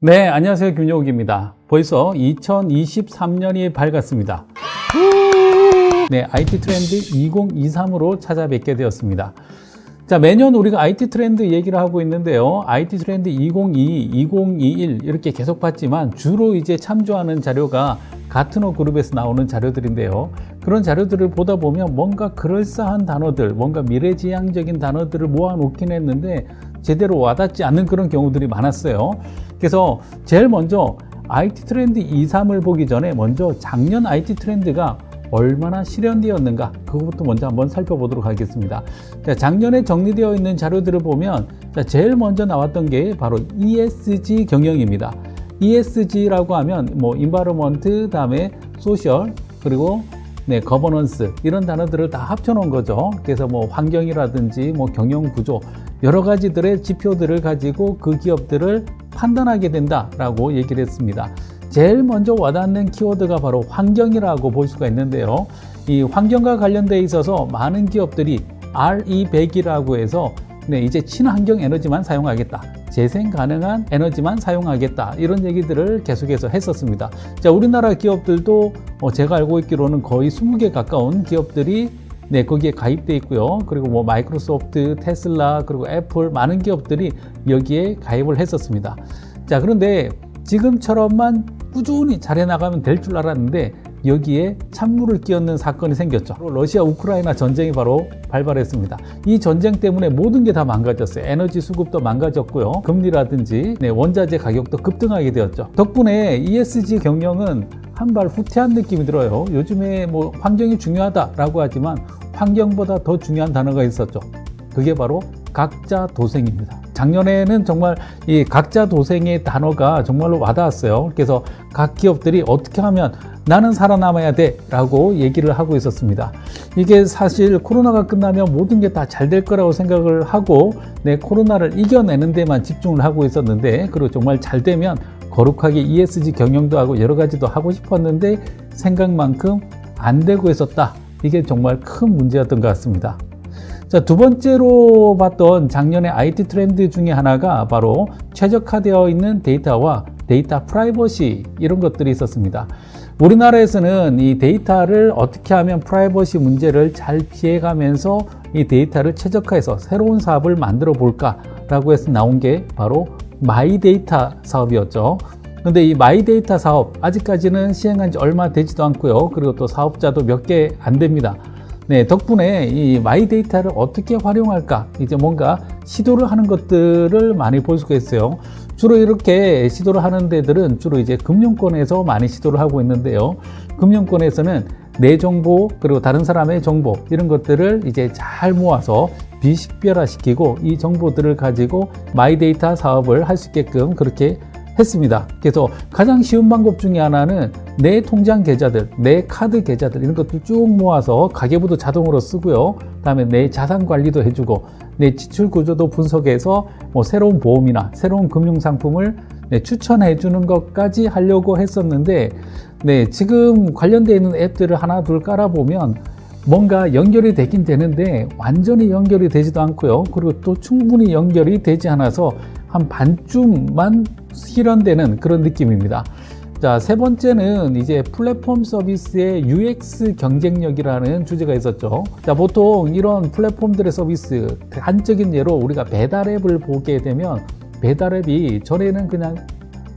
네, 안녕하세요. 김용욱입니다. 벌써 2023년이 밝았습니다. 네, IT 트렌드 2023으로 찾아뵙게 되었습니다. 자, 매년 우리가 IT 트렌드 얘기를 하고 있는데요. IT 트렌드 2022, 2021 이렇게 계속 봤지만 주로 이제 참조하는 자료가 가트너 그룹에서 나오는 자료들인데요. 그런 자료들을 보다 보면 뭔가 그럴싸한 단어들, 뭔가 미래지향적인 단어들을 모아놓긴 했는데 제대로 와닿지 않는 그런 경우들이 많았어요. 그래서 제일 먼저 IT 트렌드 23을 보기 전에 먼저 작년 IT 트렌드가 얼마나 실현되었는가 그것부터 먼저 한번 살펴보도록 하겠습니다. 자, 작년에 정리되어 있는 자료들을 보면 제일 먼저 나왔던 게 바로 ESG 경영입니다. ESG라고 하면 environment, 다음에 social, 그리고 governance 이런 단어들을 다 합쳐 놓은 거죠. 그래서 환경이라든지 경영 구조 여러 가지들의 지표들을 가지고 그 기업들을 판단하게 된다라고 얘기를 했습니다. 제일 먼저 와닿는 키워드가 바로 환경이라고 볼 수가 있는데요. 이 환경과 관련돼 있어서 많은 기업들이 RE100이라고 해서 이제 친환경 에너지만 사용하겠다, 재생 가능한 에너지만 사용하겠다, 이런 얘기들을 계속해서 했었습니다. 자, 우리나라 기업들도 제가 알고 있기로는 거의 20개 가까운 기업들이 거기에 가입돼 있고요. 그리고 마이크로소프트, 테슬라, 그리고 애플 많은 기업들이 여기에 가입을 했었습니다. 자, 그런데 지금처럼만 꾸준히 잘해 나가면 될 줄 알았는데 여기에 찬물을 끼얹는 사건이 생겼죠. 러시아 우크라이나 전쟁이 바로 발발했습니다. 이 전쟁 때문에 모든 게 다 망가졌어요. 에너지 수급도 망가졌고요. 금리라든지 원자재 가격도 급등하게 되었죠. 덕분에 ESG 경영은 한 발 후퇴한 느낌이 들어요. 요즘에 환경이 중요하다라고 하지만 환경보다 더 중요한 단어가 있었죠. 그게 바로 각자 도생입니다. 작년에는 정말 이 각자 도생의 단어가 정말로 와닿았어요. 그래서 각 기업들이 어떻게 하면 나는 살아남아야 돼 라고 얘기를 하고 있었습니다. 이게 사실 코로나가 끝나면 모든 게 다 잘 될 거라고 생각을 하고 코로나를 이겨내는 데만 집중을 하고 있었는데, 그리고 정말 잘 되면 거룩하게 ESG 경영도 하고 여러 가지도 하고 싶었는데 생각만큼 안 되고 있었다. 이게 정말 큰 문제였던 것 같습니다. 자, 두 번째로 봤던 작년의 IT 트렌드 중에 하나가 바로 최적화되어 있는 데이터와 데이터 프라이버시 이런 것들이 있었습니다. 우리나라에서는 이 데이터를 어떻게 하면 프라이버시 문제를 잘 피해가면서 이 데이터를 최적화해서 새로운 사업을 만들어 볼까 라고 해서 나온 게 바로 마이데이터 사업이었죠. 근데 이 마이데이터 사업 아직까지는 시행한 지 얼마 되지도 않고요. 그리고 또 사업자도 몇 개 안 됩니다. 덕분에 이 마이데이터를 어떻게 활용할까 이제 뭔가 시도를 하는 것들을 많이 볼 수가 있어요. 주로 이렇게 시도를 하는 데들은 주로 이제 금융권에서 많이 시도를 하고 있는데요. 금융권에서는 내 정보 그리고 다른 사람의 정보 이런 것들을 이제 잘 모아서 비식별화시키고 이 정보들을 가지고 마이데이터 사업을 할 수 있게끔 그렇게 했습니다. 그래서 가장 쉬운 방법 중에 하나는 내 통장 계좌들, 내 카드 계좌들 이런 것들 쭉 모아서 가계부도 자동으로 쓰고요. 그다음에 내 자산 관리도 해주고 내 지출 구조도 분석해서 새로운 보험이나 새로운 금융 상품을 추천해 주는 것까지 하려고 했었는데 지금 관련되어 있는 앱들을 하나 둘 깔아보면 뭔가 연결이 되긴 되는데 완전히 연결이 되지도 않고요. 그리고 또 충분히 연결이 되지 않아서 한 반쯤만 실현되는 그런 느낌입니다. 자, 세 번째는 이제 플랫폼 서비스의 UX 경쟁력이라는 주제가 있었죠. 자, 보통 이런 플랫폼들의 서비스, 단적인 예로 우리가 배달앱을 보게 되면 배달앱이 전에는 그냥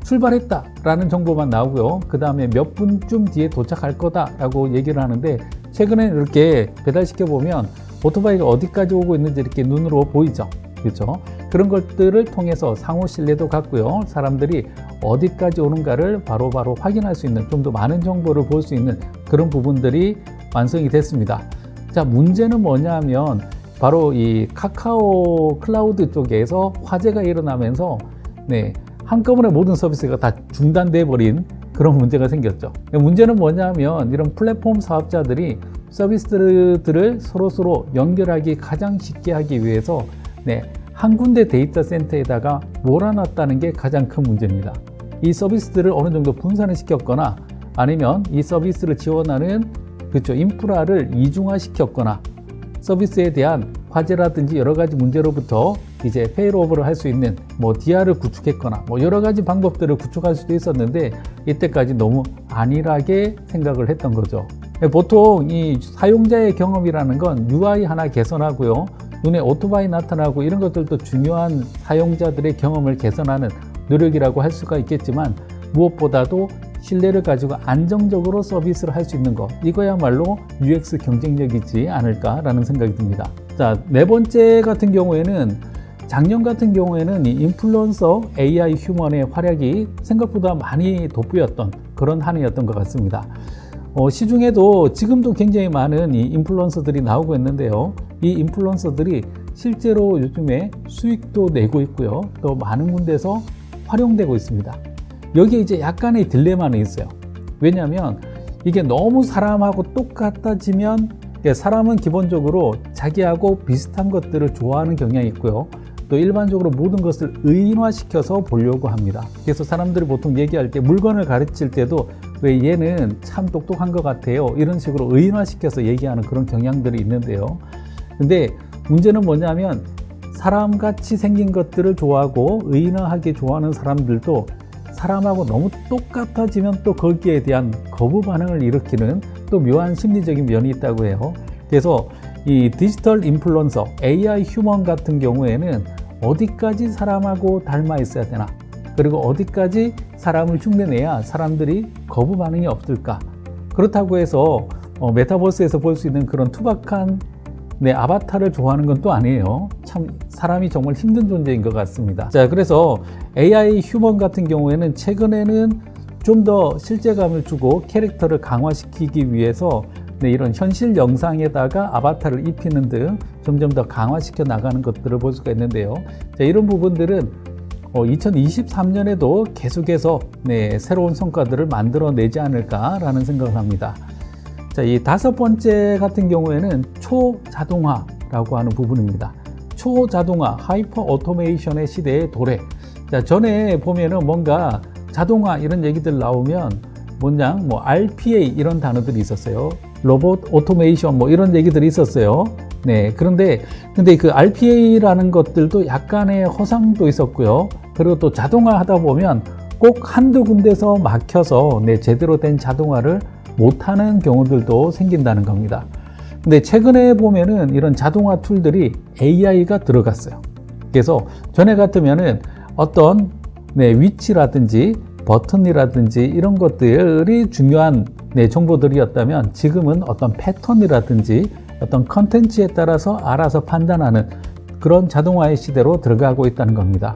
출발했다라는 정보만 나오고요. 그 다음에 몇 분쯤 뒤에 도착할 거다라고 얘기를 하는데 최근에 이렇게 배달시켜 보면 오토바이가 어디까지 오고 있는지 이렇게 눈으로 보이죠. 그렇죠? 그런 것들을 통해서 상호 신뢰도 갖고요. 사람들이 어디까지 오는가를 바로바로 확인할 수 있는 좀 더 많은 정보를 볼 수 있는 그런 부분들이 완성이 됐습니다. 자, 문제는 뭐냐면 바로 이 카카오 클라우드 쪽에서 화재가 일어나면서 한꺼번에 모든 서비스가 다 중단돼 버린 그런 문제가 생겼죠. 문제는 뭐냐면 이런 플랫폼 사업자들이 서비스들을 서로 연결하기 가장 쉽게 하기 위해서 한 군데 데이터 센터에다가 몰아놨다는 게 가장 큰 문제입니다. 이 서비스들을 어느 정도 분산을 시켰거나 아니면 이 서비스를 지원하는 인프라를 이중화 시켰거나 서비스에 대한 화재라든지 여러 가지 문제로부터 이제 페일오버를 할 수 있는 뭐 DR을 구축했거나 뭐 여러 가지 방법들을 구축할 수도 있었는데 이때까지 너무 안일하게 생각을 했던 거죠. 보통 이 사용자의 경험이라는 건 UI 하나 개선하고요, 눈에 오토바이 나타나고 이런 것들도 중요한 사용자들의 경험을 개선하는 노력이라고 할 수가 있겠지만, 무엇보다도 신뢰를 가지고 안정적으로 서비스를 할 수 있는 것, 이거야말로 UX 경쟁력이지 않을까라는 생각이 듭니다. 자, 네 번째 같은 경우에는, 작년 같은 경우에는 이 인플루언서 AI 휴먼의 활약이 생각보다 많이 돋보였던 그런 한 해였던 것 같습니다. 시중에도 지금도 굉장히 많은 이 인플루언서들이 나오고 있는데요. 이 인플루언서들이 실제로 요즘에 수익도 내고 있고요, 또 많은 군데서 활용되고 있습니다. 여기에 이제 약간의 딜레마는 있어요. 왜냐하면 이게 너무 사람하고 똑같아지면, 사람은 기본적으로 자기하고 비슷한 것들을 좋아하는 경향이 있고요, 또 일반적으로 모든 것을 의인화시켜서 보려고 합니다. 그래서 사람들이 보통 얘기할 때, 물건을 가르칠 때도 왜 얘는 참 똑똑한 것 같아요, 이런 식으로 의인화시켜서 얘기하는 그런 경향들이 있는데요. 근데 문제는 뭐냐면, 사람같이 생긴 것들을 좋아하고 의인화하게 좋아하는 사람들도 사람하고 너무 똑같아지면 또 거기에 대한 거부 반응을 일으키는 또 묘한 심리적인 면이 있다고 해요. 그래서 이 디지털 인플루언서, AI 휴먼 같은 경우에는 어디까지 사람하고 닮아 있어야 되나, 그리고 어디까지 사람을 흉내내야 사람들이 거부 반응이 없을까. 그렇다고 해서 메타버스에서 볼 수 있는 그런 투박한 아바타를 좋아하는 건 또 아니에요. 참 사람이 정말 힘든 존재인 것 같습니다. 자, 그래서 AI 휴먼 같은 경우에는 최근에는 좀 더 실제감을 주고 캐릭터를 강화시키기 위해서 이런 현실 영상에다가 아바타를 입히는 등 점점 더 강화시켜 나가는 것들을 볼 수가 있는데요. 자, 이런 부분들은 2023년에도 계속해서 새로운 성과들을 만들어내지 않을까라는 생각을 합니다. 자, 이 다섯 번째 같은 경우에는 초자동화라고 하는 부분입니다. 초자동화, 하이퍼 오토메이션의 시대의 도래. 자, 전에 보면은 뭔가 자동화 이런 얘기들 나오면 뭐 RPA 이런 단어들이 있었어요. 로봇 오토메이션 뭐 이런 얘기들이 있었어요. 근데 그 RPA라는 것들도 약간의 허상도 있었고요. 그리고 또 자동화 하다 보면 꼭 한두 군데서 막혀서 제대로 된 자동화를 못하는 경우들도 생긴다는 겁니다. 근데 최근에 보면은 이런 자동화 툴들이 AI가 들어갔어요. 그래서 전에 같으면은 어떤 위치라든지 버튼이라든지 이런 것들이 중요한 정보들이었다면, 지금은 어떤 패턴이라든지 어떤 컨텐츠에 따라서 알아서 판단하는 그런 자동화의 시대로 들어가고 있다는 겁니다.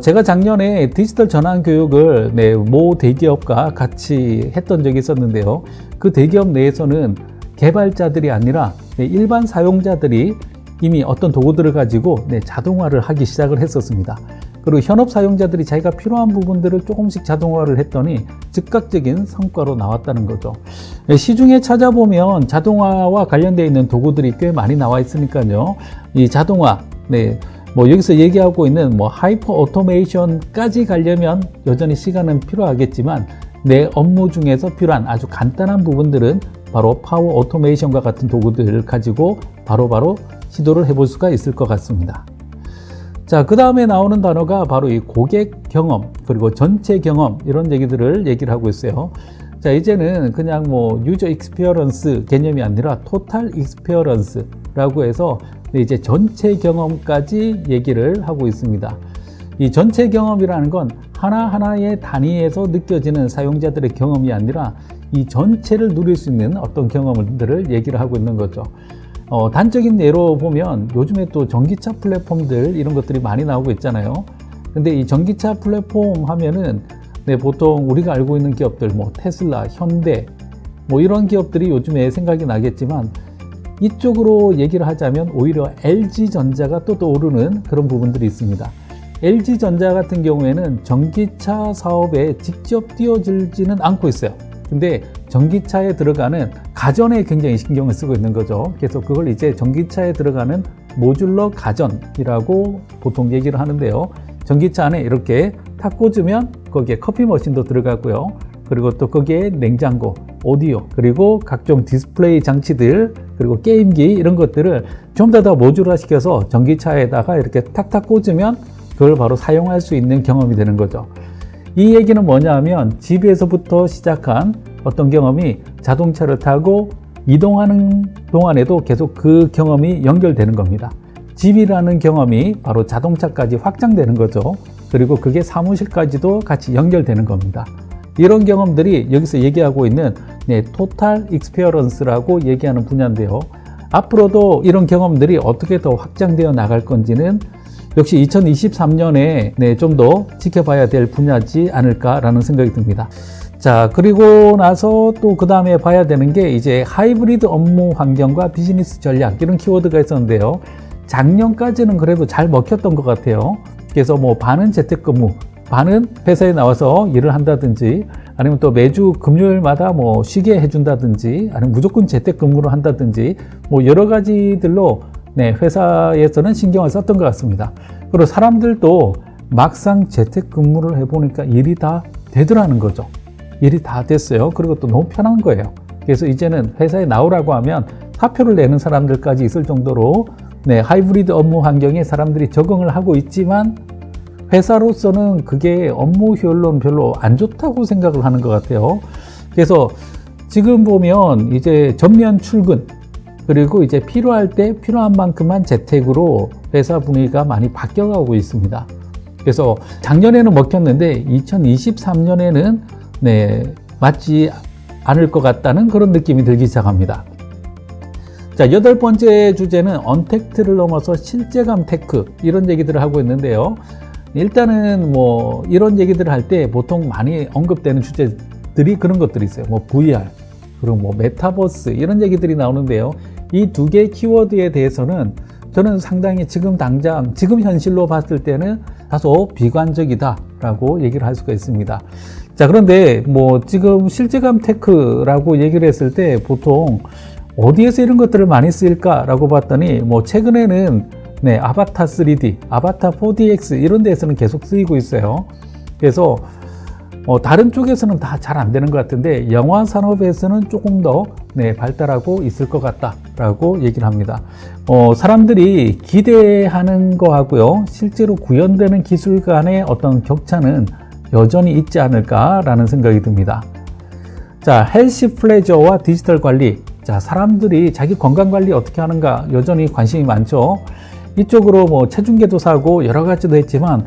제가 작년에 디지털 전환 교육을 모 대기업과 같이 했던 적이 있었는데요. 그 대기업 내에서는 개발자들이 아니라 일반 사용자들이 이미 어떤 도구들을 가지고 자동화를 하기 시작을 했었습니다. 그리고 현업 사용자들이 자기가 필요한 부분들을 조금씩 자동화를 했더니 즉각적인 성과로 나왔다는 거죠. 시중에 찾아보면 자동화와 관련되어 있는 도구들이 꽤 많이 나와 있으니까요. 이 자동화, 뭐 여기서 얘기하고 있는 하이퍼 오토메이션까지 가려면 여전히 시간은 필요하겠지만, 내 업무 중에서 필요한 아주 간단한 부분들은 바로 파워 오토메이션과 같은 도구들을 가지고 바로바로 시도를 해볼 수가 있을 것 같습니다. 자, 그 다음에 나오는 단어가 바로 이 고객 경험, 그리고 전체 경험, 이런 얘기를 하고 있어요. 자, 이제는 그냥 유저 익스피어런스 개념이 아니라 토탈 익스피어런스라고 해서 이제 전체 경험까지 얘기를 하고 있습니다. 이 전체 경험이라는 건 하나하나의 단위에서 느껴지는 사용자들의 경험이 아니라 이 전체를 누릴 수 있는 어떤 경험들을 얘기를 하고 있는 거죠. 단적인 예로 보면 요즘에 또 전기차 플랫폼들 이런 것들이 많이 나오고 있잖아요. 근데 이 전기차 플랫폼 하면은 보통 우리가 알고 있는 기업들 테슬라, 현대 이런 기업들이 요즘에 생각이 나겠지만, 이쪽으로 얘기를 하자면 오히려 LG전자가 또 떠오르는 그런 부분들이 있습니다. LG전자 같은 경우에는 전기차 사업에 직접 뛰어들지는 않고 있어요. 근데 전기차에 들어가는 가전에 굉장히 신경을 쓰고 있는 거죠. 그래서 그걸 이제 전기차에 들어가는 모듈러 가전이라고 보통 얘기를 하는데요. 전기차 안에 이렇게 탁 꽂으면 거기에 커피 머신도 들어가고요. 그리고 또 거기에 냉장고, 오디오, 그리고 각종 디스플레이 장치들, 그리고 게임기 이런 것들을 전부 다 모듈화시켜서 전기차에다가 이렇게 탁탁 꽂으면 그걸 바로 사용할 수 있는 경험이 되는 거죠. 이 얘기는 뭐냐 하면 집에서부터 시작한 어떤 경험이 자동차를 타고 이동하는 동안에도 계속 그 경험이 연결되는 겁니다. 집이라는 경험이 바로 자동차까지 확장되는 거죠. 그리고 그게 사무실까지도 같이 연결되는 겁니다. 이런 경험들이 여기서 얘기하고 있는 토탈 익스피어런스라고 얘기하는 분야인데요. 앞으로도 이런 경험들이 어떻게 더 확장되어 나갈 건지는 역시 2023년에 좀 더 지켜봐야 될 분야지 않을까라는 생각이 듭니다. 자, 그리고 나서 또 그 다음에 봐야 되는 게 이제 하이브리드 업무 환경과 비즈니스 전략 이런 키워드가 있었는데요. 작년까지는 그래도 잘 먹혔던 것 같아요. 그래서 뭐 반은 재택근무, 반은 회사에 나와서 일을 한다든지 아니면 또 매주 금요일마다 뭐 쉬게 해준다든지 아니면 무조건 재택근무를 한다든지 뭐 여러 가지들로 회사에서는 신경을 썼던 것 같습니다. 그리고 사람들도 막상 재택근무를 해보니까 일이 다 되더라는 거죠. 일이 다 됐어요. 그리고 또 너무 편한 거예요. 그래서 이제는 회사에 나오라고 하면 사표를 내는 사람들까지 있을 정도로 하이브리드 업무 환경에 사람들이 적응을 하고 있지만 회사로서는 그게 업무 효율로는 별로 안 좋다고 생각을 하는 것 같아요. 그래서 지금 보면 이제 전면 출근 그리고 이제 필요할 때 필요한 만큼만 재택으로 회사 분위기가 많이 바뀌어가고 있습니다. 그래서 작년에는 먹혔는데 2023년에는 맞지 않을 것 같다는 그런 느낌이 들기 시작합니다. 자, 8번째 주제는 언택트를 넘어서 실제감 테크 이런 얘기들을 하고 있는데요. 일단은 뭐 이런 얘기들을 할 때 보통 많이 언급되는 주제들이 그런 것들이 있어요. 뭐 VR 그리고 뭐 메타버스 이런 얘기들이 나오는데요. 이 두 개의 키워드에 대해서는 저는 상당히 지금 당장 지금 현실로 봤을 때는 다소 비관적이다라고 얘기를 할 수가 있습니다. 자, 그런데 뭐 지금 실제감 테크라고 얘기를 했을 때 보통 어디에서 이런 것들을 많이 쓰일까라고 봤더니 뭐 최근에는 아바타 3D, 아바타 4DX 이런 데에서는 계속 쓰이고 있어요. 그래서 다른 쪽에서는 다 잘 안 되는 것 같은데 영화 산업에서는 조금 더 발달하고 있을 것 같다라고 얘기를 합니다. 사람들이 기대하는 거하고요, 실제로 구현되는 기술 간의 어떤 격차는 여전히 있지 않을까라는 생각이 듭니다. 자, 헬시 플레저와 디지털 관리. 자, 사람들이 자기 건강 관리 어떻게 하는가 여전히 관심이 많죠. 이쪽으로 뭐 체중계도 사고 여러 가지도 했지만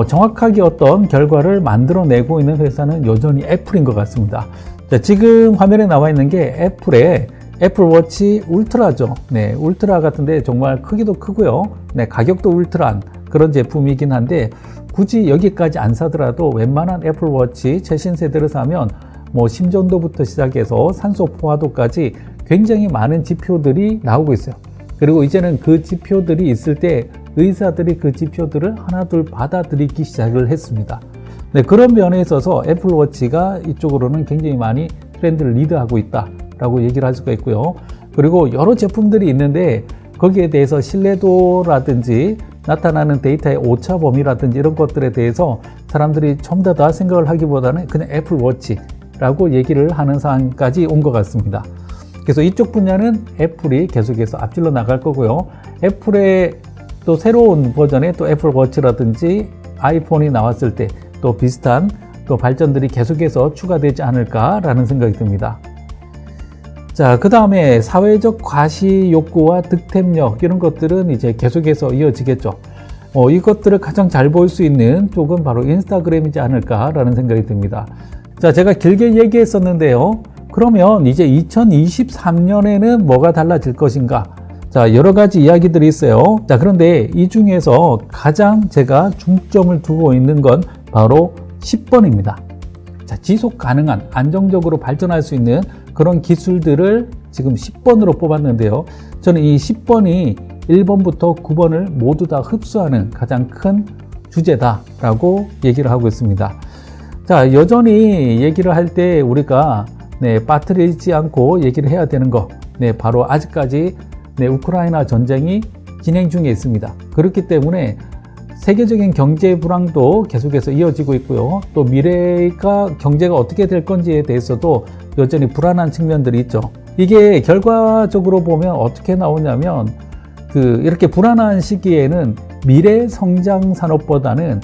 정확하게 어떤 결과를 만들어내고 있는 회사는 여전히 애플인 것 같습니다. 자, 지금 화면에 나와 있는 게 애플의 애플워치 울트라죠. 울트라 같은데 정말 크기도 크고요. 가격도 울트라한 그런 제품이긴 한데 굳이 여기까지 안 사더라도 웬만한 애플워치 최신 세대를 사면 뭐 심전도부터 시작해서 산소 포화도까지 굉장히 많은 지표들이 나오고 있어요. 그리고 이제는 그 지표들이 있을 때 의사들이 그 지표들을 하나둘 받아들이기 시작을 했습니다. 그런 면에 있어서 애플워치가 이쪽으로는 굉장히 많이 트렌드를 리드하고 있다라고 얘기를 할 수가 있고요. 그리고 여러 제품들이 있는데 거기에 대해서 신뢰도라든지 나타나는 데이터의 오차 범위라든지 이런 것들에 대해서 사람들이 전부 다 생각을 하기보다는 그냥 애플워치라고 얘기를 하는 상황까지 온 것 같습니다. 그래서 이쪽 분야는 애플이 계속해서 앞질러 나갈 거고요. 애플의 또 새로운 버전의 또 애플워치라든지 아이폰이 나왔을 때 또 비슷한 또 발전들이 계속해서 추가되지 않을까라는 생각이 듭니다. 자, 그 다음에 사회적 과시 욕구와 득템력 이런 것들은 이제 계속해서 이어지겠죠. 이것들을 가장 잘 보일 수 있는 쪽은 바로 인스타그램이지 않을까라는 생각이 듭니다. 자, 제가 길게 얘기했었는데요. 그러면 이제 2023년에는 뭐가 달라질 것인가? 자, 여러 가지 이야기들이 있어요. 자, 그런데 이 중에서 가장 제가 중점을 두고 있는 건 바로 10번입니다. 자, 지속 가능한 안정적으로 발전할 수 있는 그런 기술들을 지금 10번으로 뽑았는데요. 저는 이 10번이 1번부터 9번을 모두 다 흡수하는 가장 큰 주제다라고 얘기를 하고 있습니다. 자, 여전히 얘기를 할 때 우리가 빠뜨리지 않고 얘기를 해야 되는 거, 바로 아직까지 우크라이나 전쟁이 진행 중에 있습니다. 그렇기 때문에 세계적인 경제 불황도 계속해서 이어지고 있고요. 또 미래가 경제가 어떻게 될 건지에 대해서도 여전히 불안한 측면들이 있죠. 이게 결과적으로 보면 어떻게 나오냐면 이렇게 불안한 시기에는 미래 성장 산업보다는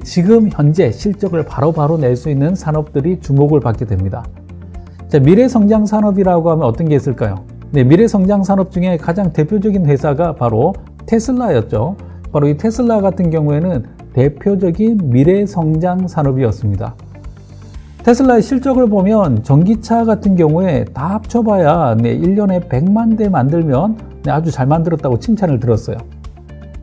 지금 현재 실적을 바로바로 낼 수 있는 산업들이 주목을 받게 됩니다. 자, 미래 성장 산업이라고 하면 어떤 게 있을까요? 미래 성장 산업 중에 가장 대표적인 회사가 바로 테슬라였죠. 바로 이 테슬라 같은 경우에는 대표적인 미래 성장 산업이었습니다. 테슬라의 실적을 보면 전기차 같은 경우에 다 합쳐봐야 1년에 100만 대 만들면 아주 잘 만들었다고 칭찬을 들었어요.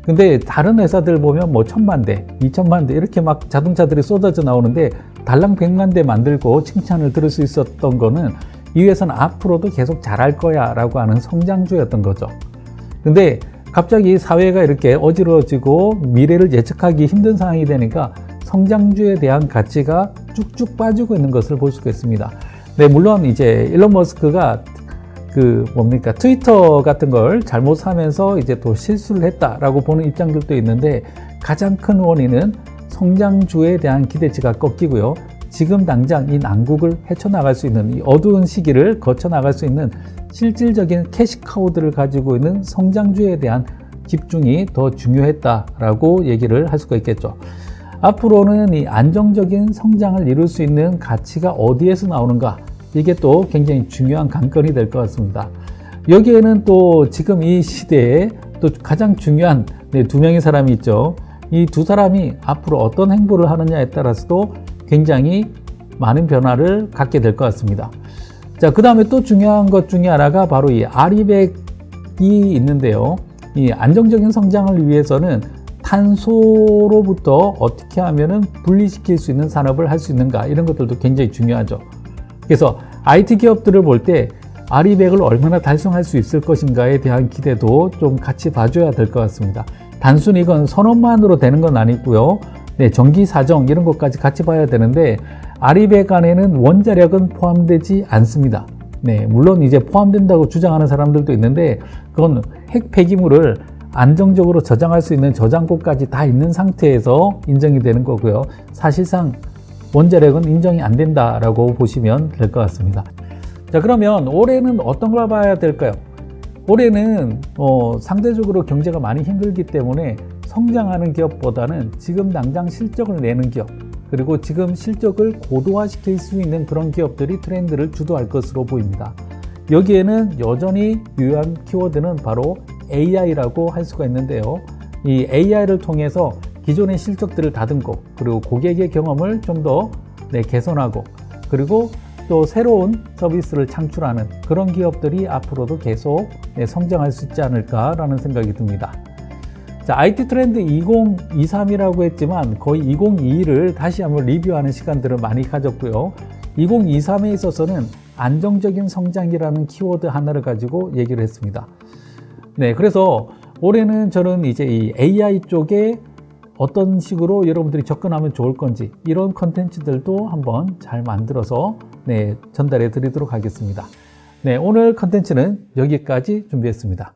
근데 다른 회사들 보면 1000만 대, 2000만 대 이렇게 막 자동차들이 쏟아져 나오는데 달랑 100만 대 만들고 칭찬을 들을 수 있었던 거는 이 회사는 앞으로도 계속 잘할 거야 라고 하는 성장주였던 거죠. 근데 갑자기 사회가 이렇게 어지러워지고 미래를 예측하기 힘든 상황이 되니까 성장주에 대한 가치가 쭉쭉 빠지고 있는 것을 볼 수가 있습니다. 네, 물론 이제 일론 머스크가 트위터 같은 걸 잘못 사면서 이제 또 실수를 했다라고 보는 입장들도 있는데 가장 큰 원인은 성장주에 대한 기대치가 꺾이고요. 지금 당장 이 난국을 헤쳐나갈 수 있는 이 어두운 시기를 거쳐나갈 수 있는 실질적인 캐시카우들을 가지고 있는 성장주에 대한 집중이 더 중요했다라고 얘기를 할 수가 있겠죠. 앞으로는 이 안정적인 성장을 이룰 수 있는 가치가 어디에서 나오는가, 이게 또 굉장히 중요한 관건이 될 것 같습니다. 여기에는 또 지금 이 시대에 또 가장 중요한 두 명의 사람이 있죠. 이 두 사람이 앞으로 어떤 행보를 하느냐에 따라서도 굉장히 많은 변화를 갖게 될 것 같습니다. 자, 그 다음에 또 중요한 것 중에 하나가 바로 이 아리백이 있는데요. 이 안정적인 성장을 위해서는 탄소로부터 어떻게 하면은 분리시킬 수 있는 산업을 할 수 있는가, 이런 것들도 굉장히 중요하죠. 그래서 IT 기업들을 볼 때 아리백을 얼마나 달성할 수 있을 것인가에 대한 기대도 좀 같이 봐줘야 될 것 같습니다. 단순히 이건 선언만으로 되는 건 아니고요. 네, 전기 사정 이런 것까지 같이 봐야 되는데 아리백 안에는 원자력은 포함되지 않습니다. 네, 물론 이제 포함된다고 주장하는 사람들도 있는데 그건 핵 폐기물을 안정적으로 저장할 수 있는 저장고까지 다 있는 상태에서 인정이 되는 거고요. 사실상 원자력은 인정이 안 된다라고 보시면 될 것 같습니다. 자, 그러면 올해는 어떤 걸 봐야 될까요? 올해는 상대적으로 경제가 많이 힘들기 때문에 성장하는 기업보다는 지금 당장 실적을 내는 기업, 그리고 지금 실적을 고도화시킬 수 있는 그런 기업들이 트렌드를 주도할 것으로 보입니다. 여기에는 여전히 유효한 키워드는 바로 AI라고 할 수가 있는데요. 이 AI를 통해서 기존의 실적들을 다듬고, 그리고 고객의 경험을 좀 더 개선하고, 그리고 또 새로운 서비스를 창출하는 그런 기업들이 앞으로도 계속 성장할 수 있지 않을까라는 생각이 듭니다. 자, IT 트렌드 2023이라고 했지만 거의 2022를 다시 한번 리뷰하는 시간들을 많이 가졌고요. 2023에 있어서는 안정적인 성장이라는 키워드 하나를 가지고 얘기를 했습니다. 네, 그래서 올해는 저는 이제 이 AI 쪽에 어떤 식으로 여러분들이 접근하면 좋을 건지, 이런 컨텐츠들도 한번 잘 만들어서 전달해 드리도록 하겠습니다. 네, 오늘 컨텐츠는 여기까지 준비했습니다.